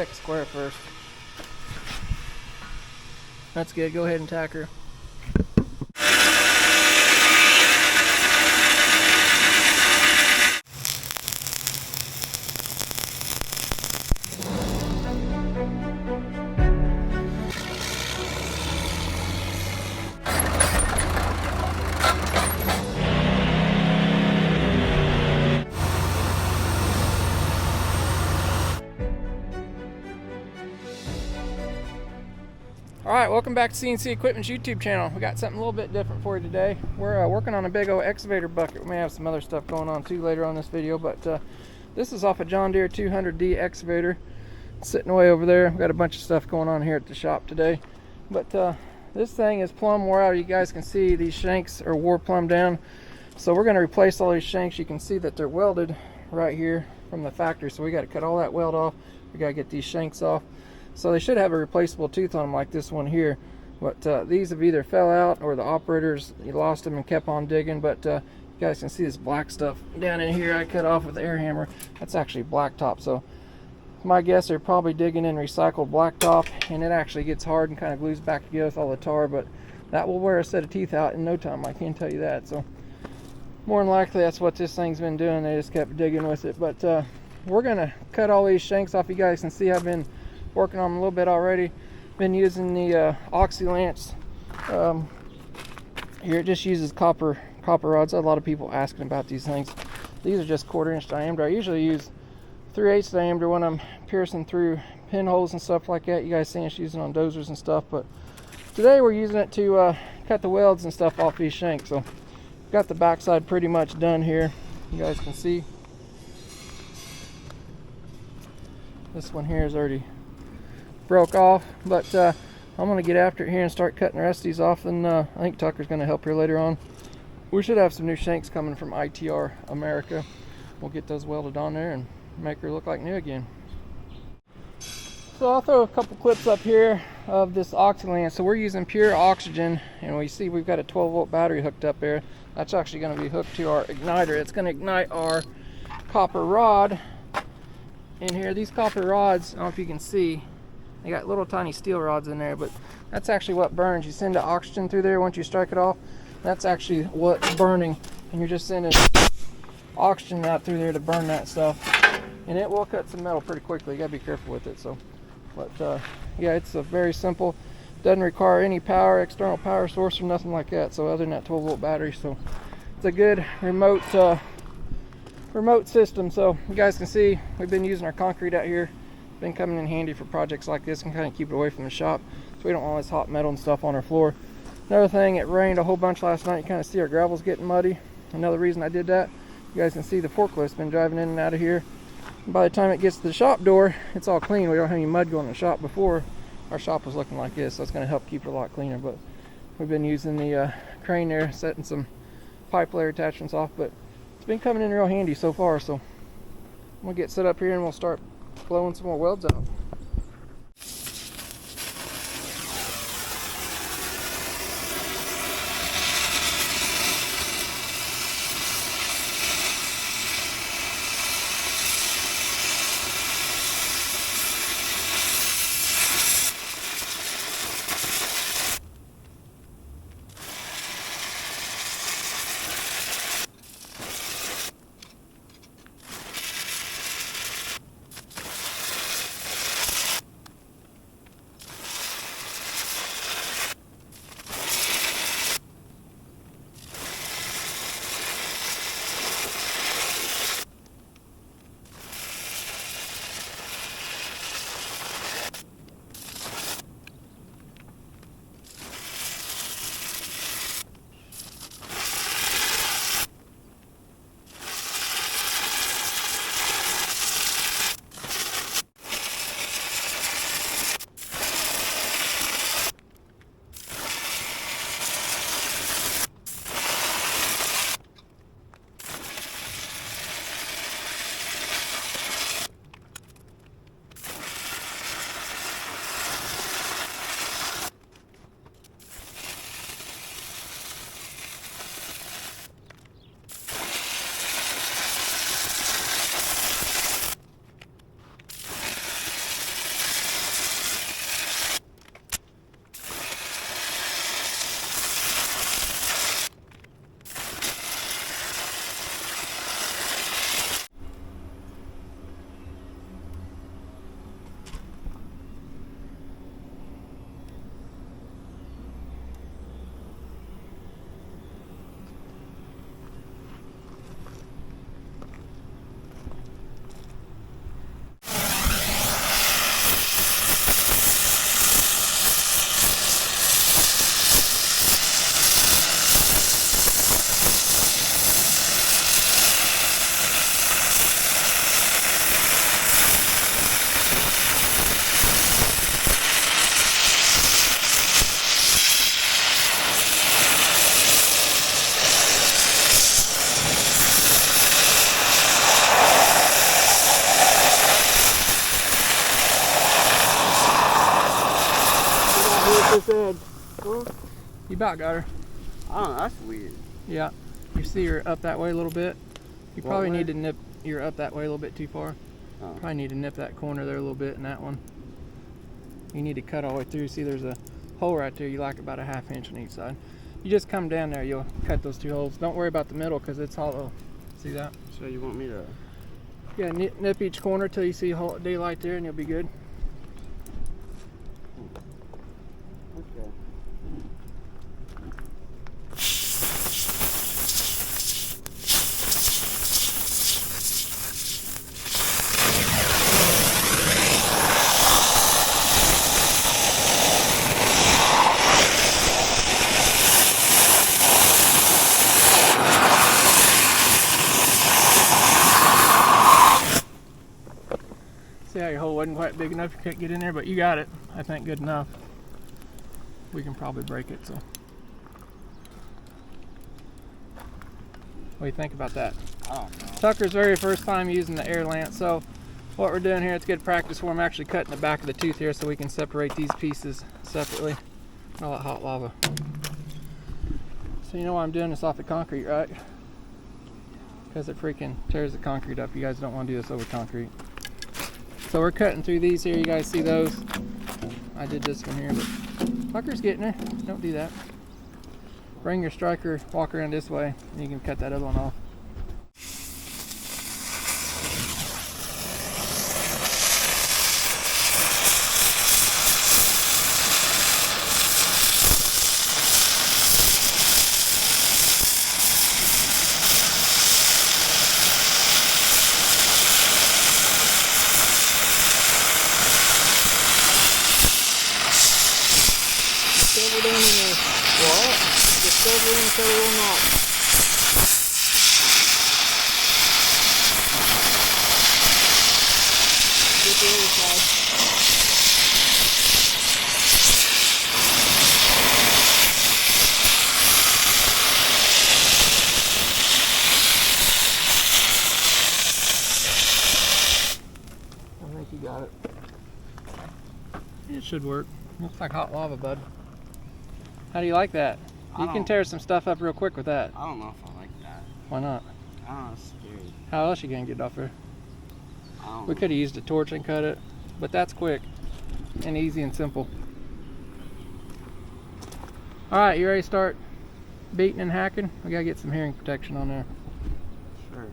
check the square first. That's good. Go ahead and tack her. Alright, welcome back to CNC Equipment's YouTube channel. We got something a little bit different for you today. We're working on a big old excavator bucket. We may have some other stuff going on too later on this video, but this is off a John Deere 200D excavator. It's sitting way over there. We've got a bunch of stuff going on here at the shop today. But this thing is plumb wore out. You guys can see these shanks are wore plumb down. So we're going to replace all these shanks. You can see that they're welded right here from the factory. So we got to cut all that weld off. We got to get these shanks off. So they should have a replaceable tooth on them like this one here, but these have either fell out or the operators lost them and kept on digging. But you guys can see this black stuff down in here I cut off with the air hammer. That's actually blacktop, so my guess they're probably digging in recycled blacktop, and it actually gets hard and kind of glues back together with all the tar, but that will wear a set of teeth out in no time, I can tell you that. So more than likely that's what this thing's been doing. They just kept digging with it. But we're gonna cut all these shanks off. You guys can see I've been working on them a little bit already. Been using the oxy lance. Here it just uses copper rods. A lot of people asking about these things. These are just 1/4 inch diameter. I usually use 3/8 diameter when I'm piercing through pinholes and stuff like that. You guys see us using on dozers and stuff, but today we're using it to cut the welds and stuff off these shanks. So got the backside pretty much done here. You guys can see this one here is already broke off, but I'm going to get after it here and start cutting the rest of these off, and I think Tucker's going to help here later on. We should have some new shanks coming from ITR America. We'll get those welded on there and make her look like new again. So I'll throw a couple clips up here of this oxylance. So we're using pure oxygen, and we see we've got a 12-volt battery hooked up there. That's actually going to be hooked to our igniter. It's going to ignite our copper rod in here. These copper rods, I don't know if you can see, they got little tiny steel rods in there, but that's actually what burns. You send the oxygen through there once you strike it off. That's actually what's burning, and you're just sending oxygen out through there to burn that stuff, and it will cut some metal pretty quickly. You gotta be careful with it. So, but yeah, it's a very simple. Doesn't require any power, external power source or nothing like that. So other than that 12-volt battery, so it's a good remote system. So you guys can see we've been using our concrete out here. Been coming in handy for projects like this and kind of keep it away from the shop, so we don't want all this hot metal and stuff on our floor. Another thing, it rained a whole bunch last night. You kind of see our gravel's getting muddy. Another reason I did that, you guys can see the forklift's been driving in and out of here. And by the time it gets to the shop door, it's all clean. We don't have any mud going in the shop. Before, our shop was looking like this, so it's going to help keep it a lot cleaner. But we've been using the crane there, setting some pipe layer attachments off, but it's been coming in real handy so far. So I'm going to get set up here and we'll start blowing some more welds out. this edge. Huh? You about got her. Oh, that's weird. Yeah. You see her up that way a little bit. You probably way? need to nip. You're up that way a little bit too far. Oh. Probably need to nip that corner there a little bit and that one. You need to cut all the way through. See, there's a hole right there. You like about a 1/2 inch on each side. You just come down there, you'll cut those 2 holes. Don't worry about the middle because it's hollow. See that? So you want me to? Yeah, nip each corner till you see daylight there and you'll be good. Okay. See how your hole wasn't quite big enough, you couldn't get in there, but you got it. I think good enough. We can probably break it, so. What do you think about that? I don't know. Tucker's very first time using the air lance, so what we're doing here, it's good practice for him actually cutting the back of the tooth here so we can separate these pieces separately. All that hot lava. So you know why I'm doing this off the concrete, right? Because it freaking tears the concrete up. You guys don't want to do this over concrete. So we're cutting through these here. You guys see those? I did this one here, but Tucker's getting there. Don't do that. Bring your striker, walk around this way, and you can cut that other one off. Discover down in there. What? Discover in so it will not. Get the other side. I think you got it. It should work. Looks like hot lava, bud. How do you like that? You can tear some stuff up real quick with that. I don't know if I like that. Why not? I don't know, it's scary. How else you gonna get it off there? I don't We know. could have used a torch and cut it, but that's quick and easy and simple. All right, you ready to start beating and hacking? We gotta get some hearing protection on there. Sure.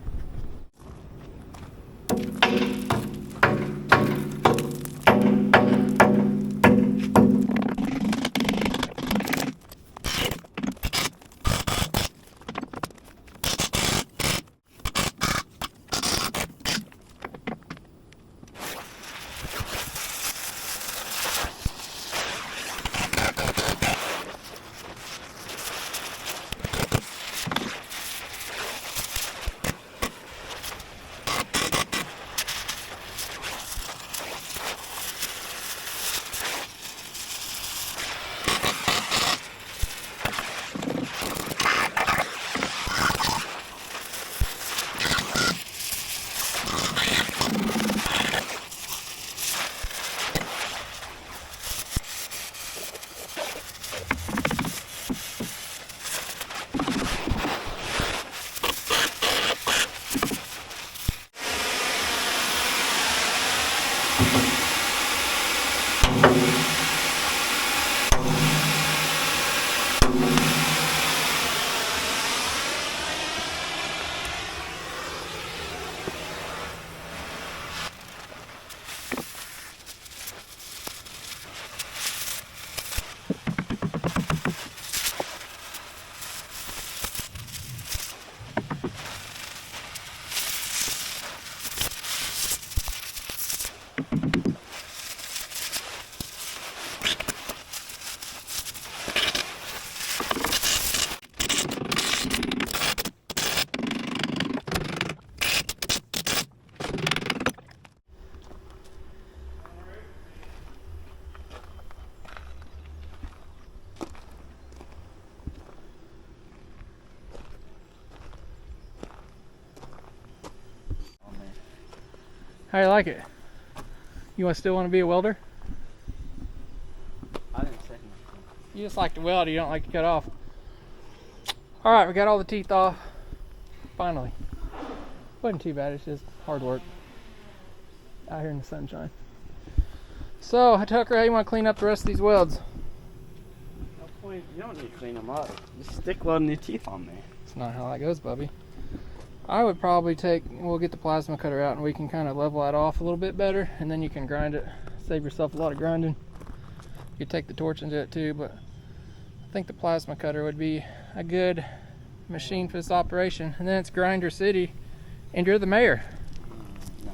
How do you like it? You still want to be a welder? I didn't say anything. You just like to weld, you don't like to cut off. All right, we got all the teeth off. Finally. Wasn't too bad, it's just hard work. Out here in the sunshine. So, Tucker, how you want to clean up the rest of these welds? You don't need to clean them up. Just stick welding your teeth on there. That's not how that goes, Bubby. I would probably we'll get the plasma cutter out and we can kind of level that off a little bit better, and then you can grind it. Save yourself a lot of grinding. You could take the torch into it too, but I think the plasma cutter would be a good machine for this operation. And then it's Grinder City, and you're the mayor. No.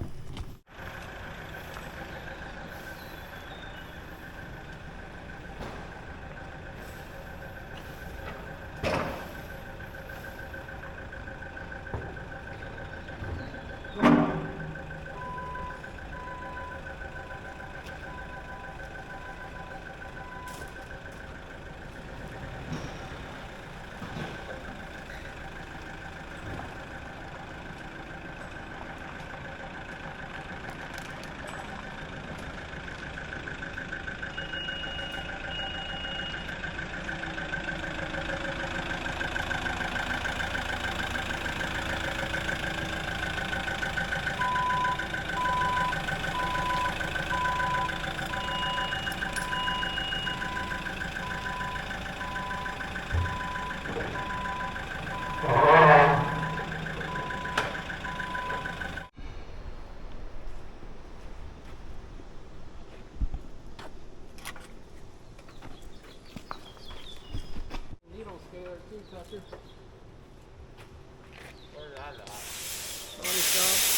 Needle scaler too, Tucker. Where's that at? Body shop.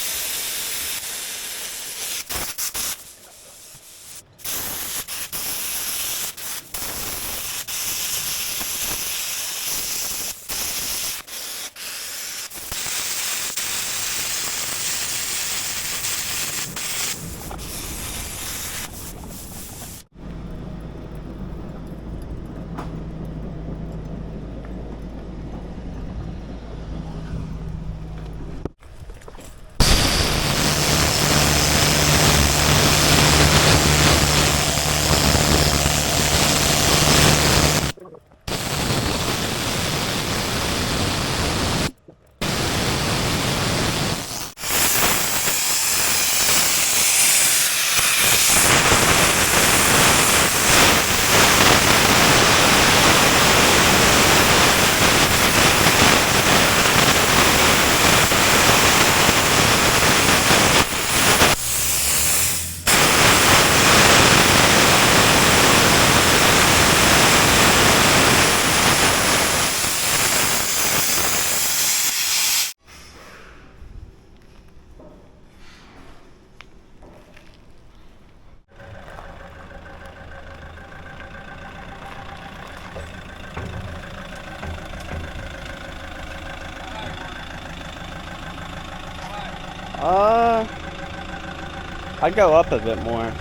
I'd go up a bit more.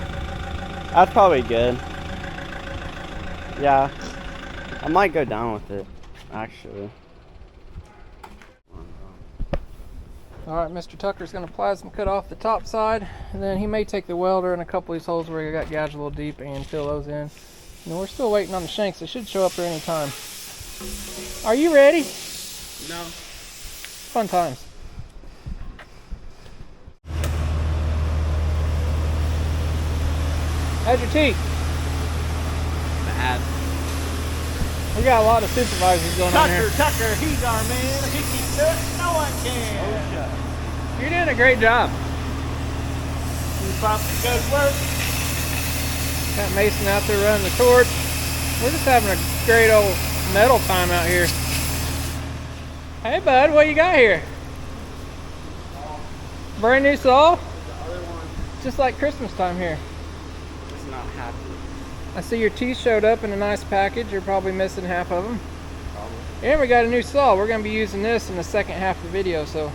That's probably good. Yeah. I might go down with it, actually. Alright, Mr. Tucker's going to plasma cut off the top side, and then he may take the welder in a couple of these holes where he got gouged a little deep and fill those in. And then we're still waiting on the shanks. They should show up there any time. Are you ready? No. Fun times. How's your teeth? Bad. We got a lot of supervisors going on here. Tucker, he's our man. He can do it, no one can. You're doing a great job. You probably good work. Got Mason out there running the torch. We're just having a great old metal time out here. Hey bud, what you got here? Brand new saw? The other one Just like Christmas time here. is not happy. I see your teeth showed up in a nice package. You're probably missing half of them. Probably. And we got a new saw. We're going to be using this in the second half of the video, so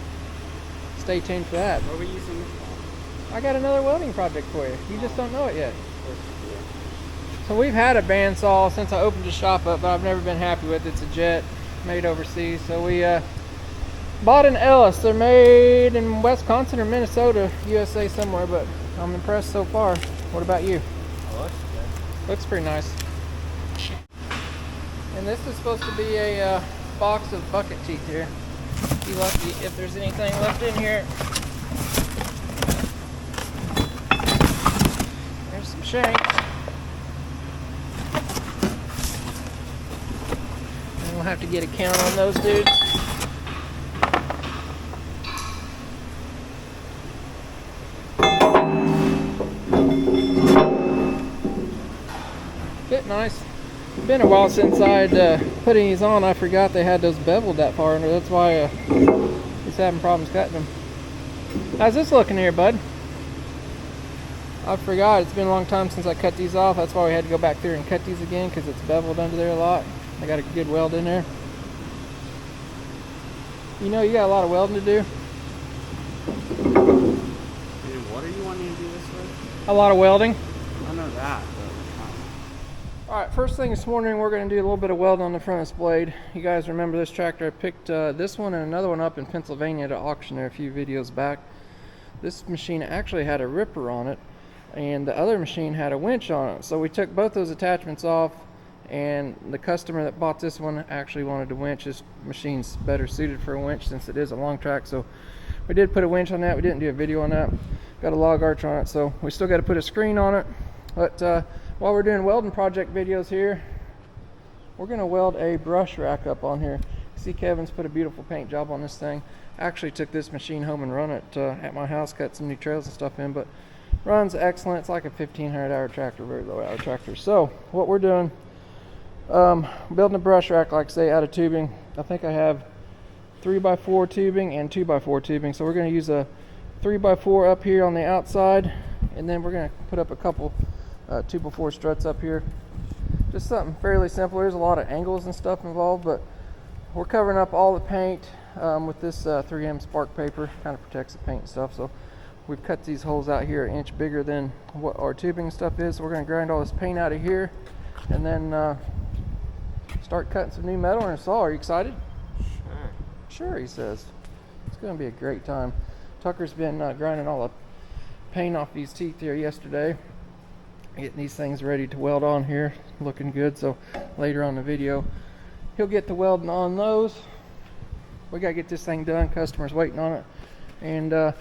stay tuned for that. What are we using this for? I got another welding project for you. You just don't know it yet. Of course. So we've had a bandsaw since I opened the shop up, but I've never been happy with it. It's a jet made overseas. So we bought an Ellis. They're made in Wisconsin or Minnesota, USA somewhere, but I'm impressed so far. What about you? Oh, that's good. Looks pretty nice. And this is supposed to be a box of bucket teeth here. Be lucky if there's anything left in here. There's some shanks. And we'll have to get a count on those dudes. Fit nice. It's been a while since I'd put these on. I forgot they had those beveled that far under. That's why he's having problems cutting them. How's this looking here, bud? I forgot. It's been a long time since I cut these off. That's why we had to go back there and cut these again, because it's beveled under there a lot. I got a good weld in there. You know, you got a lot of welding to do. What are you wanting to do this with? A lot of welding. I know that. Alright, first thing this morning, we're going to do a little bit of welding on the front of this blade. You guys remember this tractor? I picked this one and another one up in Pennsylvania at an auction there a few videos back. This machine actually had a ripper on it, and the other machine had a winch on it. So we took both those attachments off, and the customer that bought this one actually wanted a winch. This machine's better suited for a winch since it is a long track. So we did put a winch on that. We didn't do a video on that. Got a log arch on it, so we still got to put a screen on it. But while we're doing welding project videos here, we're going to weld a brush rack up on here. See, Kevin's put a beautiful paint job on this thing. I actually took this machine home and run it at my house, cut some new trails and stuff in, but runs excellent. It's like a 1,500 hour tractor, very low hour tractor. So what we're doing, building a brush rack, like I say, out of tubing. I think I have 3x4 tubing and 2x4 tubing. So we're going to use a 3x4 up here on the outside, and then we're going to put up a couple 2x4 struts up here. Just something fairly simple. There's a lot of angles and stuff involved, but we're covering up all the paint with this 3M spark paper. Kind of protects the paint and stuff. So we've cut these holes out here an inch bigger than what our tubing and stuff is. So we're going to grind all this paint out of here and then start cutting some new metal in a saw. Are you excited? Sure, he says. It's going to be a great time. Tucker's been grinding all the paint off these teeth here yesterday, getting these things ready to weld on here, looking good. So later on in the video he'll get to welding on those. We got to get this thing done. Customers waiting on it, and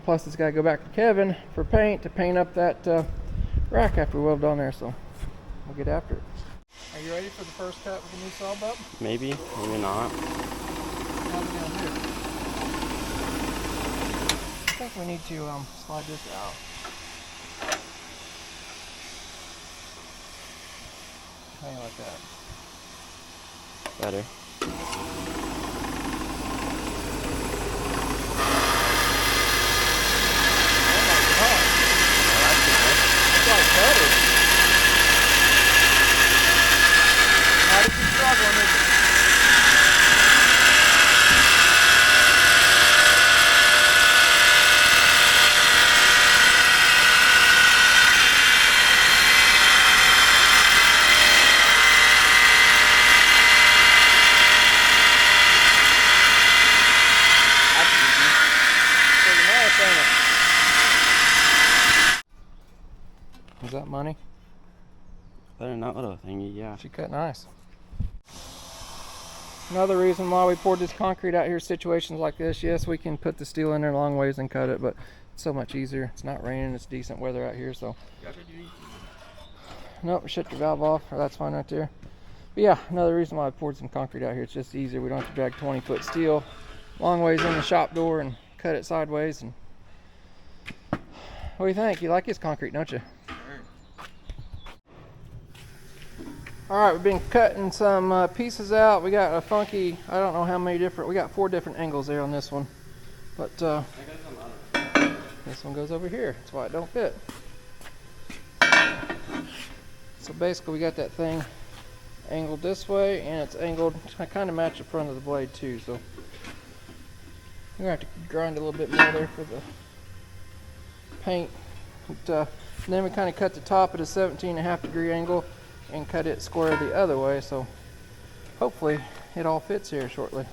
plus it's got to go back to Kevin for paint to paint up that rack after we weld on there. So we'll get after it. Are you ready for the first cut with the new saw, bub? Maybe, maybe not. How's it gonna do? I think we need to slide this out. How do you like that? Better. Oh my god. It's like butter. How did you struggle on this? Is that money? Better than that little thingy, yeah. She cut nice. Another reason why we poured this concrete out here, situations like this, yes, we can put the steel in there long ways and cut it, but it's so much easier. It's not raining, it's decent weather out here, so. Nope, shut your valve off, or that's fine right there. But yeah, another reason why I poured some concrete out here, it's just easier. We don't have to drag 20-foot steel long ways in the shop door and cut it sideways. And what do you think? You like this concrete, don't you? Alright, we've been cutting some pieces out. We got a funky, I don't know how many different, we got 4 different angles there on this one. But this one goes over here. That's why it don't fit. So basically we got that thing angled this way, and it's angled, I kind of match the front of the blade too. So we're going to have to grind a little bit more there for the paint. But, and then we kind of cut the top at a 17.5 degree angle and cut it square the other way, so hopefully it all fits here shortly.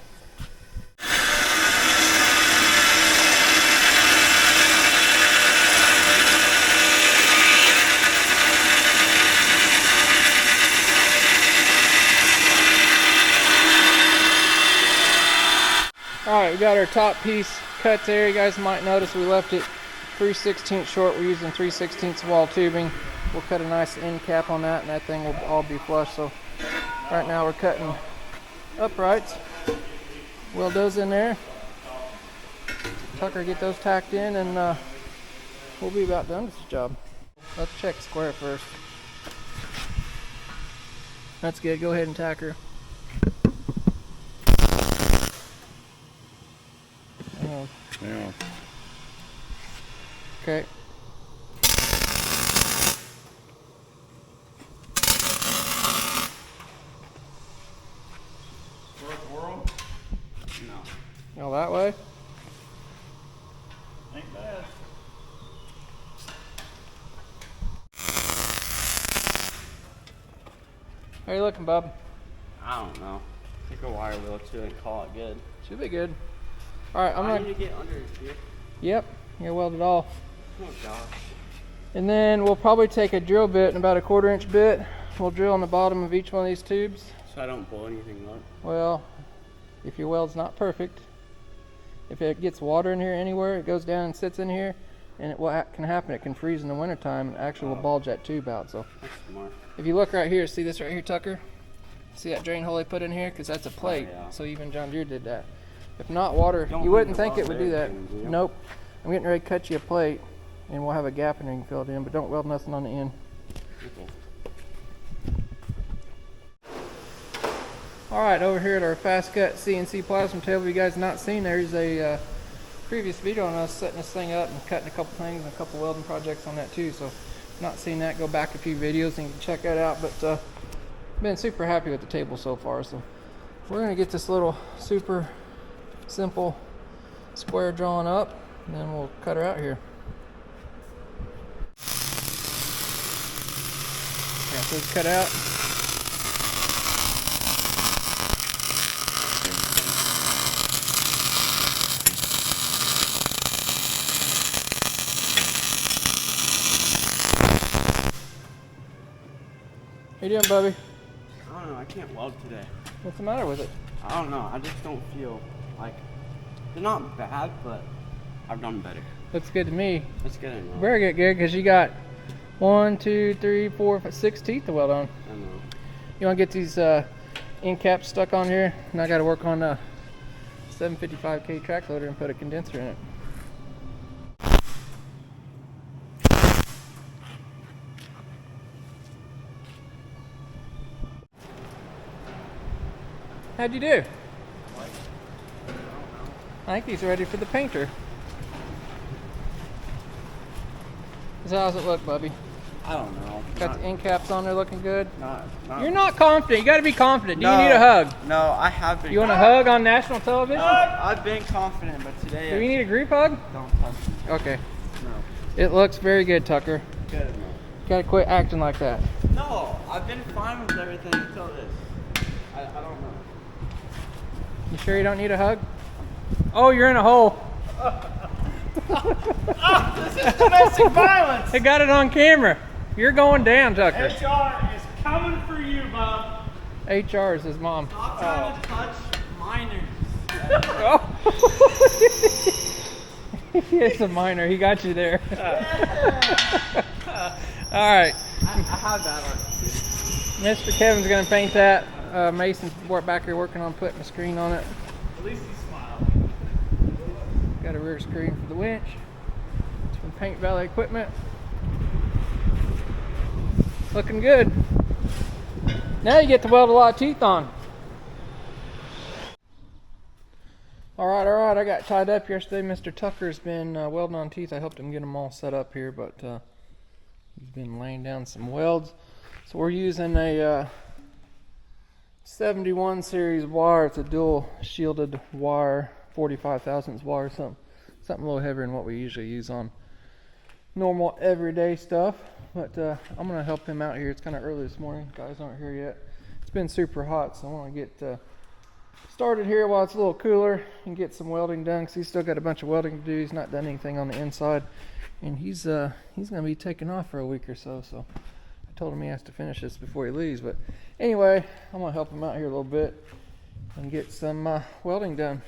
we got our top piece cut there. You guys might notice we left it 3/16 short. We're using 3/16 wall tubing. We'll cut a nice end cap on that, and that thing will all be flush. So right now we're cutting uprights. Weld those in there. Tucker, get those tacked in, and we'll be about done with this job. Let's check square first. That's good. Go ahead and tack her. Yeah. Okay. No. Go that way. Ain't bad. How you looking, bub? I don't know. Take a wire wheel too and call it good. Should be good. All right, I'm I gonna. need to get under here. Yep, you weld it all. Oh gosh. And then we'll probably take a drill bit and about a 1/4 inch bit. We'll drill on the bottom of each one of these tubes. So I don't blow anything up. Well, if your weld's not perfect, if it gets water in here anywhere, it goes down and sits in here, and what can happen, it can freeze in the wintertime and actually will bulge that tube out. So That's smart. if you look right here, see this right here, Tucker? See that drain hole they put in here? Because that's a plate. yeah. So even John Deere did that. If not water, Don't you wouldn't need to think it weld would do that. everything, do you? Nope. I'm getting ready to cut you a plate, and we'll have a gap in there you can fill it in, but don't weld nothing on the end. Okay. All right, over here at our fast cut CNC plasma table, you guys not seen, there's a previous video on us setting this thing up and cutting a couple things and a couple welding projects on that too. So if not seen that, go back a few videos and you can check that out. But been super happy with the table so far. So we're gonna get this little super simple square drawn up, and then we'll cut her out here. Yeah, so it's cut out. How you doing, Bubby? I don't know. I can't weld today. What's the matter with it? I don't know. I just don't feel like they're not bad, but I've done better. Looks good to me. Let's get it. Very good, Gary, because you got 1, 2, 3, 4, 5, 6 teeth to weld on. I know. You want to get these end caps stuck on here, and I got to work on a 755K track loader and put a condenser in it. How'd you do? I think he's ready for the painter. So how's it look, Bubby? I don't know. Got the end caps on there looking good? Not You're not confident. You got to be confident. Do you need a hug? No, I have been. You want a hug on national television? I've been confident, but today Do we need a group hug? don't touch me. Okay. No. It looks very good, Tucker. Good. You got to quit acting like that. No, I've been fine with everything until this. I don't know. You sure you don't need a hug? Oh, you're in a hole. This is domestic violence. I got it on camera. You're going down, Tucker. HR is coming for you, Bob. HR is his mom. Stop trying to touch minors. Oh. It's a minor. He got you there. All right. I have that on. Mr. Kevin's going to paint that. Mason's back here working on putting a screen on it. At least he smiled. Got a rear screen for the winch. It's from Paint Valley Equipment. Looking good. Now you get to weld a lot of teeth on. All right. I got tied up yesterday. Mr. Tucker's been welding on teeth. I helped him get them all set up here, but he's been laying down some welds. So we're using a 71 series wire. It's a dual shielded wire, 45 thousandths wire, something a little heavier than what we usually use on normal everyday stuff. But I'm gonna help him out here. It's kind of early this morning. Guys aren't here yet. It's been super hot, so I want to get started here while it's a little cooler and get some welding done, because he's still got a bunch of welding to do. He's not done anything on the inside, and he's gonna be taking off for a week or so. So I told him he has to finish this before he leaves. But anyway, I'm gonna help him out here a little bit and get some welding done.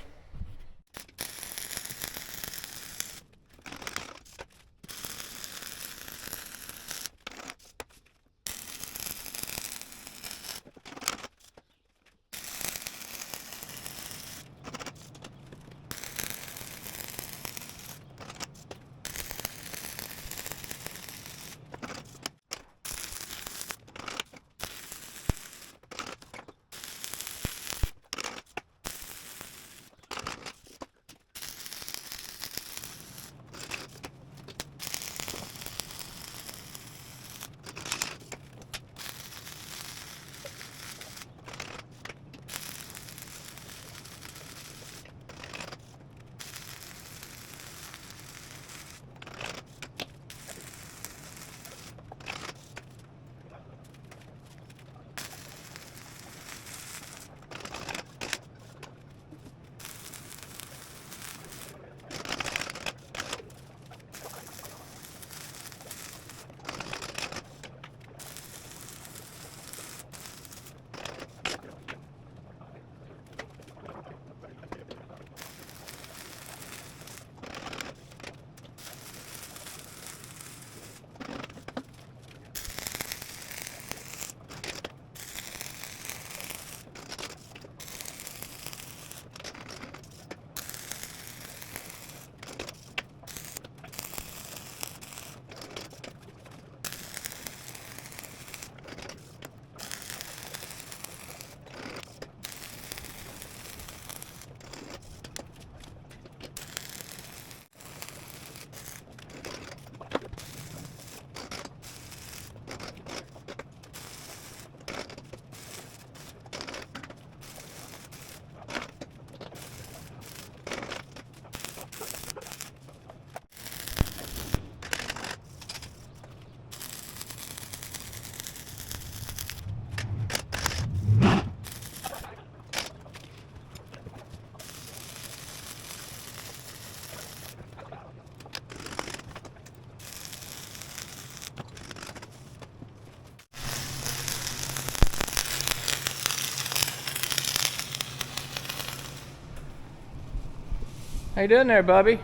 How you doing there, Bubby?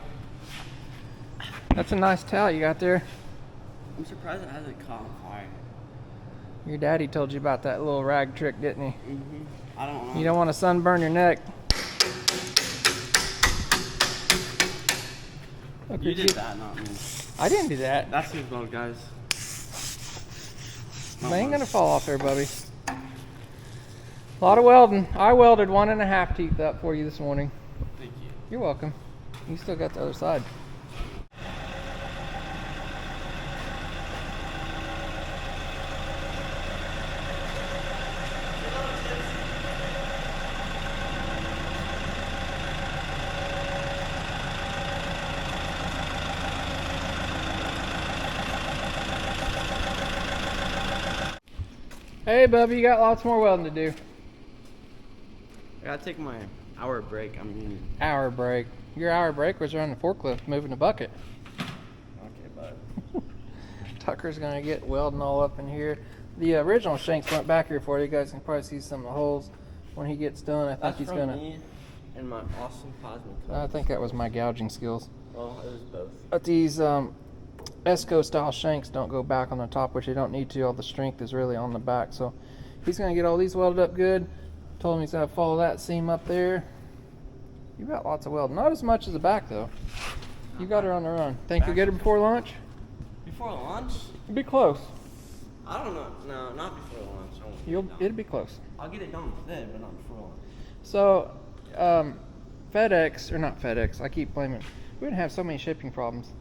That's a nice towel you got there. I'm surprised it hasn't caught on fire. Your daddy told you about that little rag trick, didn't he? I don't know. You don't want to sunburn your neck. Look, You did that, not me. I didn't do that. That's his boat, guys. They ain't gonna fall off there, Bubby. A lot of welding. I welded 1.5 teeth up for you this morning. Thank you. You're welcome. You still got the other side. Hey, Bubby, you got lots more welding to do. I gotta take my hour break. I mean, Hour break. Your hour break was around the forklift moving the bucket. okay, bud. Tucker's gonna get welding all up in here. The original shanks went back here for you. You guys can probably see some of the holes when he gets done. I think That's he's from gonna. me and my awesome cosmic. I think that was my gouging skills. Well, it was both. But these Esco style shanks don't go back on the top, which they don't need to. All the strength is really on the back. So he's gonna get all these welded up good. Told him he's gonna follow that seam up there. You got lots of welding. Not as much as the back though. You got her on the run. Think you'll get her before lunch? Before lunch? It'll be close. I don't know. No, not before lunch. I won't get You'll. it done. It'll be close. I'll get it done then, but not before lunch. So, FedEx, or not FedEx, I keep blaming. We didn't have so many shipping problems.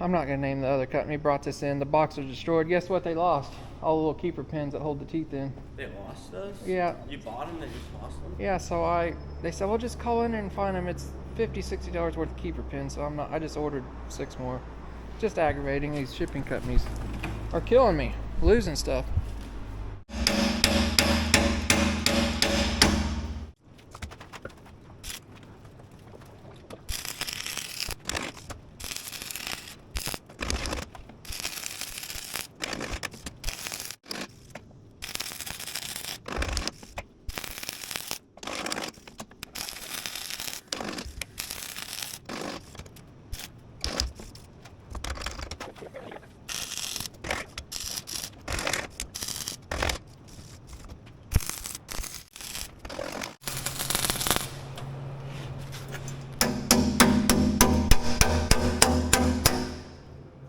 I'm not going to name the other company. Brought this in. The box was destroyed. Guess what they lost? All the little keeper pins that hold the teeth in. They lost those? Yeah. You bought them, they just lost them? Yeah, so they said, well, just call in there and find them. It's $50, $60 worth of keeper pins. So I just ordered 6 more. Just aggravating. These shipping companies are killing me. Losing stuff.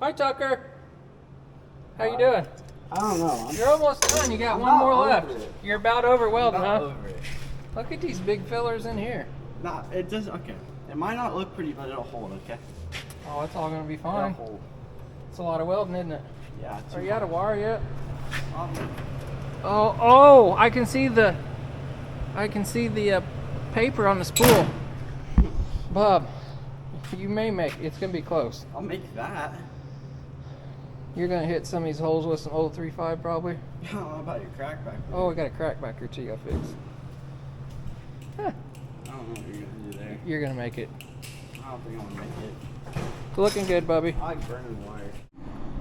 Hi, Tucker. How you doing? I don't know. You're almost done. You got I'm one more about left. over it. You're about over welding, Not huh? over it. Look at these big fillers in here. Nah, it does. Okay. It might not look pretty, but it'll hold. Okay. Oh, it's all gonna be It'll fine. hold. It's a lot of welding, isn't it? Yeah. Are you out of wire yet? Probably. Oh, I can see the paper on the spool. Bob, you may make it's gonna be close. I'll make that. You're gonna hit some of these holes with some old 3.5 probably. I don't know about your crack back there. Oh, we got a crack back here too. I fix. Huh. I don't know what you're gonna do there. You're gonna make it. I don't think I'm gonna make it. It's looking good, Bubby. I like burning wire.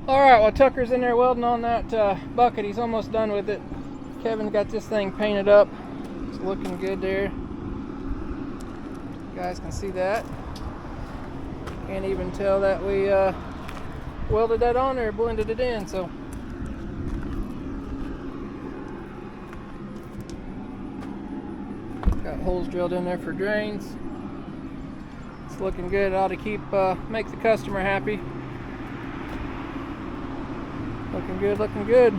All right, well, Tucker's in there welding on that bucket. He's almost done with it. Kevin's got this thing painted up. It's looking good there. You guys can see that. Can't even tell that we welded that on there, blended it in. So got holes drilled in there for drains. It's looking good. It ought to keep make the customer happy. Looking good, looking good.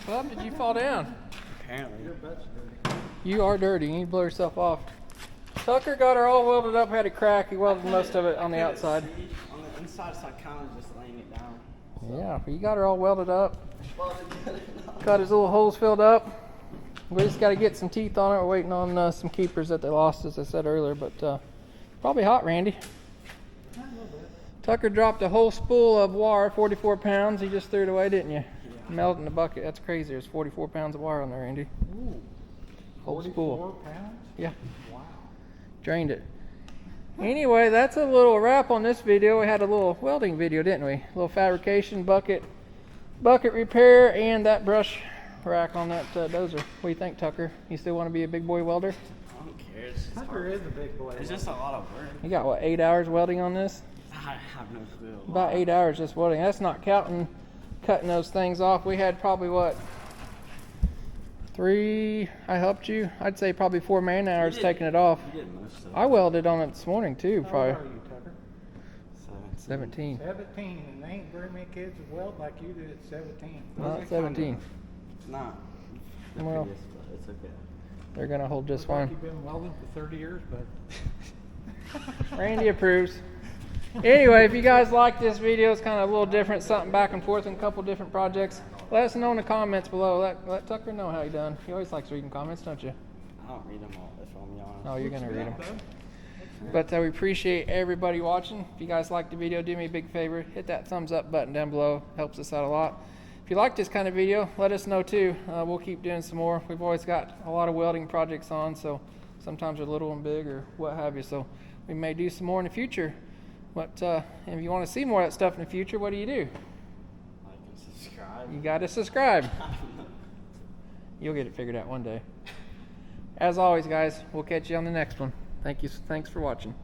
Bob, did you fall down? Apparently. You are dirty. You need to blow yourself off. Tucker got her all welded up, had a crack. He welded most of it on the outside. On the inside, so I kind of just laying it down. Yeah, but you got her all welded up. Got his little holes filled up. We just got to get some teeth on it. We're waiting on some keepers that they lost, as I said earlier, but probably hot, Randy. Tucker dropped a whole spool of wire, 44 pounds. You just threw it away, didn't you? Yeah. Melted in the bucket. That's crazy. There's 44 pounds of wire on there, Randy. Ooh, Whole 44 spool. pounds? Yeah. Wow. Drained it. Anyway, that's a little wrap on this video. We had a little welding video, didn't we? A little fabrication, bucket repair, and that brush rack on that dozer. What do you think, Tucker? You still want to be a big boy welder? I don't care. It's just Tucker hard. is a big boy. It's just a lot of work. You got, what, 8 hours welding on this? I have no clue. About 8 hours just welding. That's not counting cutting those things off. We had probably, what, 3, I helped you? I'd say probably 4 man hours taking it off. You did most of it. I welded on it this morning too, How probably. old are you, Tucker? 17. 17, and there ain't very many kids that weld like you did at 17. Not 17. It's not the Well, prettiest, but it's okay. They're gonna hold just Looks like fine. you've been welding for 30 years, but Randy approves. Anyway, if you guys like this video, it's kind of a little different, something back and forth in a couple different projects. Let us know in the comments below. Let Tucker know how you done. He always likes reading comments, don't you? I don't read them all, if I'm being honest. Oh, you're gonna read them. But we appreciate everybody watching. If you guys liked the video, do me a big favor. Hit that thumbs up button down below. Helps us out a lot. If you like this kind of video, let us know too. We'll keep doing some more. We've always got a lot of welding projects on, so sometimes they're little and big or what have you. So we may do some more in the future. But if you want to see more of that stuff in the future, what do? Like and subscribe. You got to subscribe. You'll get it figured out one day. As always, guys, we'll catch you on the next one. Thanks for watching.